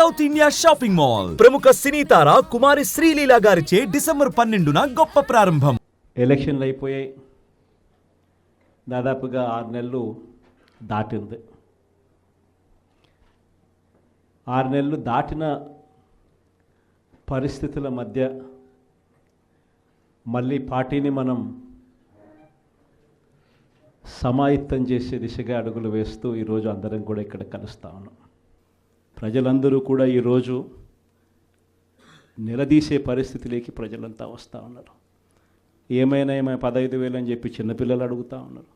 South India shopping mall ప్రముఖ సినీ తార కుమారి శ్రీలీల గారిచే December 12న గొప్ప ప్రారంభం. ఎలక్షన్లు అయిపోయాయి. దాదాపుగా 6 నెలలు దాటింది. 6 నెలలు దాటిన పరిస్థితుల మధ్య మళ్ళీ పార్టీని మనం సమాయత్తం చేసే దిశగా అడుగులు వేస్తూ ఈరోజు అందరం కూడా ఇక్కడ కలుస్తూ ఉన్నాం. ప్రజలందరూ కూడా ఈరోజు నిలదీసే పరిస్థితిలోకి ప్రజలంతా వస్తూ ఉన్నారు. ఏమైనా 15,000 అని చెప్పి చిన్నపిల్లలు అడుగుతూ ఉన్నారు.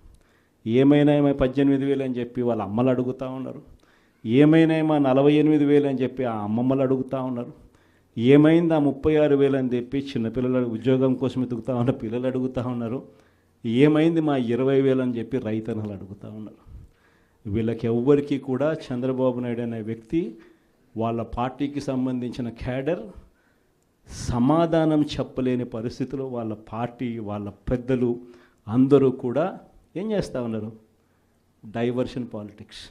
ఏమైనా 18,000 అని చెప్పి వాళ్ళ అమ్మలు అడుగుతూ ఉన్నారు. ఏమైనా 48,000 అని చెప్పి ఆ అమ్మమ్మలు అడుగుతూ ఉన్నారు. ఏమైంది ఆ 36,000 అని చెప్పి చిన్నపిల్లలు ఉద్యోగం కోసం ఎదుగుతూ ఉన్న పిల్లలు అడుగుతూ ఉన్నారు. ఏమైంది మా 20,000 అని చెప్పి రైతన్నలు అడుగుతూ ఉన్నారు. వీళ్ళకి ఎవ్వరికీ కూడా చంద్రబాబు నాయుడు అనే వ్యక్తి వాళ్ళ పార్టీకి సంబంధించిన క్యాడర్ సమాధానం చెప్పలేని పరిస్థితిలో వాళ్ళ పార్టీ వాళ్ళ పెద్దలు అందరూ కూడా ఏం చేస్తూ ఉన్నారు? Diversion politics.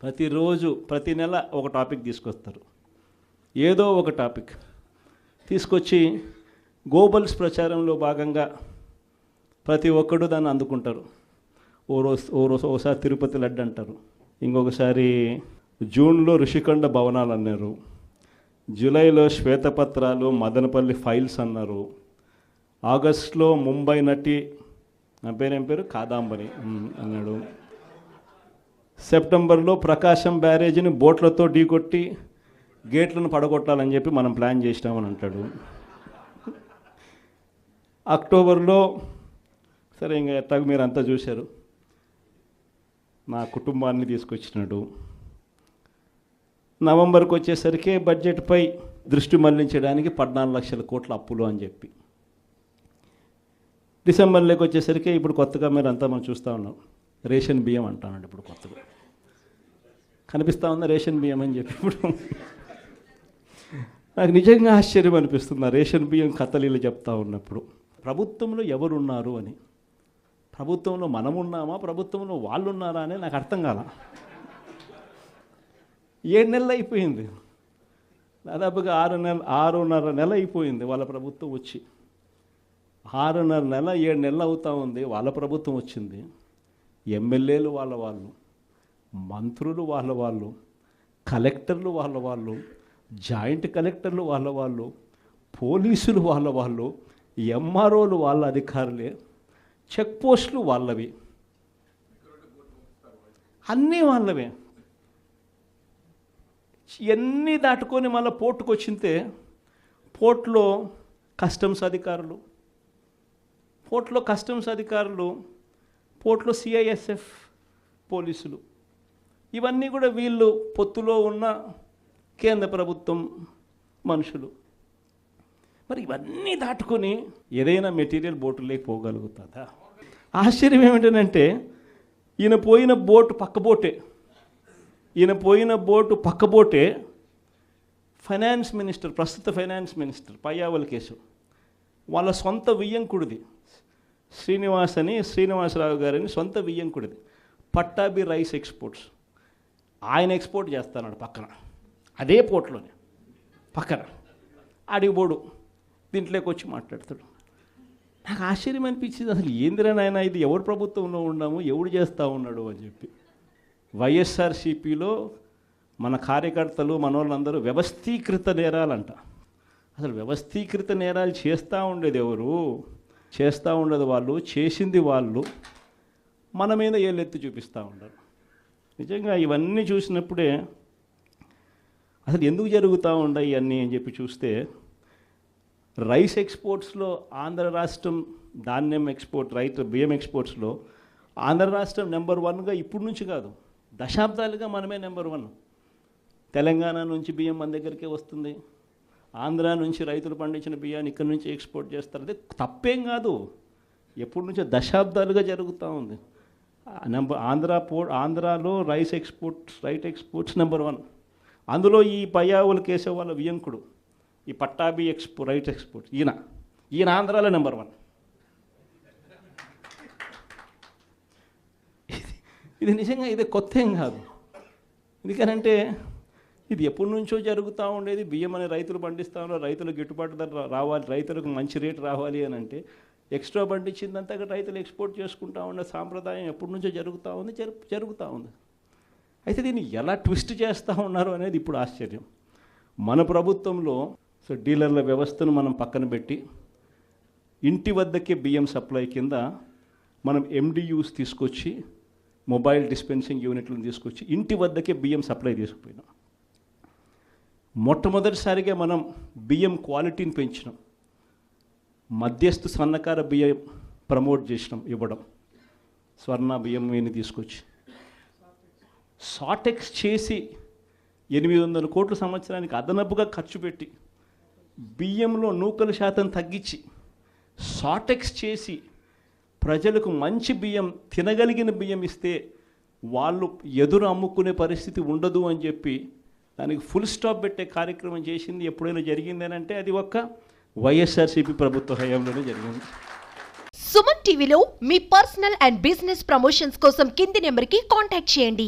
ప్రతిరోజు ప్రతి నెల ఒక టాపిక్ తీసుకొస్తారు. ఏదో ఒక టాపిక్ తీసుకొచ్చి గోబల్స్ ప్రచారంలో భాగంగా ప్రతి ఒక్కడు దాన్ని అందుకుంటారు. ఓసారి తిరుపతి లడ్డు అంటారు, ఇంకొకసారి జూన్లో ఋషికొండ భవనాలు అన్నారు, జూలైలో శ్వేతపత్రాలు మదనపల్లి ఫైల్స్ అన్నారు, ఆగస్టులో ముంబై నటి నా పేరు కాదాంబరి అన్నాడు, సెప్టెంబర్లో ప్రకాశం బ్యారేజీని బోట్లతో ఢీకొట్టి గేట్లను పడగొట్టాలని చెప్పి మనం ప్లాన్ చేసినామని అంటాడు. అక్టోబర్లో సరే ఇంకా ఎట్టాగ మీరు అంతా చూశారు, నా కుటుంబాన్ని తీసుకొచ్చినాడు. నవంబర్కి వచ్చేసరికి బడ్జెట్పై దృష్టి మళ్లించడానికి 14 లక్షల కోట్ల అప్పులు అని చెప్పి, డిసెంబర్లోకి వచ్చేసరికి ఇప్పుడు కొత్తగా మీరు అంతా మనం చూస్తూ ఉన్నాం రేషన్ బియ్యం అంటానండి. ఇప్పుడు కొత్తగా కనిపిస్తూ ఉందా రేషన్ బియ్యం అని చెప్పి. ఇప్పుడు నాకు నిజంగా ఆశ్చర్యం అనిపిస్తుంది ఆ రేషన్ బియ్యం కథలీలు చెప్తా ఉన్నప్పుడు. ప్రభుత్వంలో ఎవరున్నారు అని, ప్రభుత్వంలో మనం ఉన్నామా, ప్రభుత్వంలో వాళ్ళు ఉన్నారా అని నాకు అర్థం కాల. 7 నెలలు అయిపోయింది, దాదాపుగా 6.5 నెల అయిపోయింది వాళ్ళ ప్రభుత్వం వచ్చి. 6.5 నెల 7 నెలలు అవుతూ ఉంది వాళ్ళ ప్రభుత్వం వచ్చింది. ఎమ్మెల్యేలు వాళ్ళు, మంత్రులు వాళ్ళు, కలెక్టర్లు వాళ్ళు, జాయింట్ కలెక్టర్లు వాళ్ళు, పోలీసులు వాళ్ళు, ఎంఆర్ఓలు వాళ్ళ అధికారులే, చెక్ పోస్టులు వాళ్ళవి, అన్నీ వాళ్ళవే. ఇవన్నీ దాటుకొని మళ్ళీ పోర్టుకు వచ్చింతే పోర్టులో కస్టమ్స్ అధికారులు, పోర్టులో సిఐఎస్ఎఫ్ పోలీసులు, ఇవన్నీ కూడా వీళ్ళు పొత్తులో ఉన్న కేంద్ర ప్రభుత్వం మనుషులు. మరి ఇవన్నీ దాటుకొని ఏదైనా మెటీరియల్ బోటులోకి పోగలుగుతుందా? ఆశ్చర్యం ఏమిటంటే ఈయన పోయిన బోటు పక్క బోటే ఫైనాన్స్ మినిస్టర్, ప్రస్తుత ఫైనాన్స్ మినిస్టర్ పయ్యావుల కేసు వాళ్ళ సొంత వియ్యంకుడిది, శ్రీనివాసరావు గారిని సొంత వియ్యంకుడిది, పట్టాభి రైస్ ఎక్స్పోర్ట్స్. ఆయన ఎక్స్పోర్ట్ చేస్తున్నాడు పక్కన, అదే పోర్ట్లోనే పక్కన. అడిగిపోడు దీంట్లోకి వచ్చి మాట్లాడతాడు. నాకు ఆశ్చర్యం అనిపించింది, అసలు ఏందిరా నాయన ఇది, ఎవరు ప్రభుత్వంలో ఉన్నాము, ఎవడు చేస్తూ ఉన్నాడు అని చెప్పి. వైఎస్ఆర్సీపీలో మన కార్యకర్తలు మనోళ్ళందరూ వ్యవస్థీకృత నేరాలంట. అసలు వ్యవస్థీకృత నేరాలు చేస్తూ ఉండేది ఎవరు? చేస్తూ ఉండేది వాళ్ళు, చేసింది వాళ్ళు, మన మీద ఏళ్ళెత్తి చూపిస్తూ ఉండరు. నిజంగా ఇవన్నీ చూసినప్పుడే అసలు ఎందుకు జరుగుతూ ఉన్నాయి ఇవన్నీ అని చెప్పి చూస్తే, రైస్ ఎక్స్పోర్ట్స్లో ఆంధ్ర రాష్ట్రం, ధాన్యం ఎక్స్పోర్ట్, బియ్యం ఎక్స్పోర్ట్స్లో ఆంధ్ర రాష్ట్రం నెంబర్ 1గా ఇప్పుడు నుంచి కాదు, దశాబ్దాలుగా మనమే నెంబర్ 1. తెలంగాణ నుంచి బియ్యం మన దగ్గరికే వస్తుంది, ఆంధ్ర నుంచి రైతులు పండించిన బియ్యాన్ని ఇక్కడ నుంచి ఎక్స్పోర్ట్ చేస్తారు. అదే తప్పేం కాదు, ఎప్పటి నుంచో దశాబ్దాలుగా జరుగుతూ ఉంది. ఆంధ్రాలో రైస్ ఎక్స్పోర్ట్స్ నెంబర్ 1. అందులో ఈ పయ్యావుల కేశవ్ వాళ్ళ వియంకుడు, ఈ పట్టాభి రైట్ ఎక్స్పోర్ట్, ఈయన ఆంధ్రాలో నెంబర్ 1. ఇది నిజంగా ఇది కొత్త ఏం కాదు. ఎందుకనంటే ఇది ఎప్పటి నుంచో జరుగుతూ ఉండేది. బియ్యం అనే రైతులు పండిస్తూ ఉన్నారు, రైతులకు గిట్టుబాటు ధర రావాలి, రైతులకు మంచి రేటు రావాలి అని అంటే ఎక్స్ట్రా పండించిందంతా రైతులు ఎక్స్పోర్ట్ చేసుకుంటూ ఉండే సాంప్రదాయం ఎప్పటి నుంచో జరుగుతూ ఉంది, జరుగుతూ ఉంది. అయితే దీన్ని ఎలా ట్విస్ట్ చేస్తూ ఉన్నారు అనేది ఇప్పుడు ఆశ్చర్యం. మన ప్రభుత్వంలో డీలర్ల వ్యవస్థను మనం పక్కన పెట్టి ఇంటి వద్దకే బియ్యం సప్లై కింద మనం MDUs తీసుకొచ్చి, మొబైల్ డిస్పెన్సింగ్ యూనిట్లను తీసుకొచ్చి ఇంటి వద్దకే బియ్యం సప్లై తీసుకుపోయినాం. మొట్టమొదటిసారిగా మనం బియ్యం క్వాలిటీని పెంచినాం. మధ్యస్థు సన్నకార బియ్యం ప్రమోట్ చేసినాం, ఇవ్వడం, స్వర్ణ బియ్యం మీద తీసుకొచ్చి సాటెక్స్ చేసి 800 కోట్ల సంవత్సరానికి అదనపుగా ఖర్చు పెట్టి బియ్యంలో నూకల శాతం తగ్గించి సాటెక్స్ చేసి ప్రజలకు మంచి బియ్యం, తినగలిగిన బియ్యం ఇస్తే వాళ్ళు ఎదురు అమ్ముకునే పరిస్థితి ఉండదు అని చెప్పి దానికి ఫుల్ స్టాప్ పెట్టే కార్యక్రమం చేసింది ఎప్పుడైనా జరిగిందని అంటే అది ఒక్క వైఎస్ఆర్సీపీ ప్రభుత్వ హయాంలోనే జరిగింది. సుమన్ టీవీలో మీ పర్సనల్ అండ్ బిజినెస్ ప్రమోషన్స్ కోసం కింది నెంబర్కి కాంటాక్ట్ చేయండి.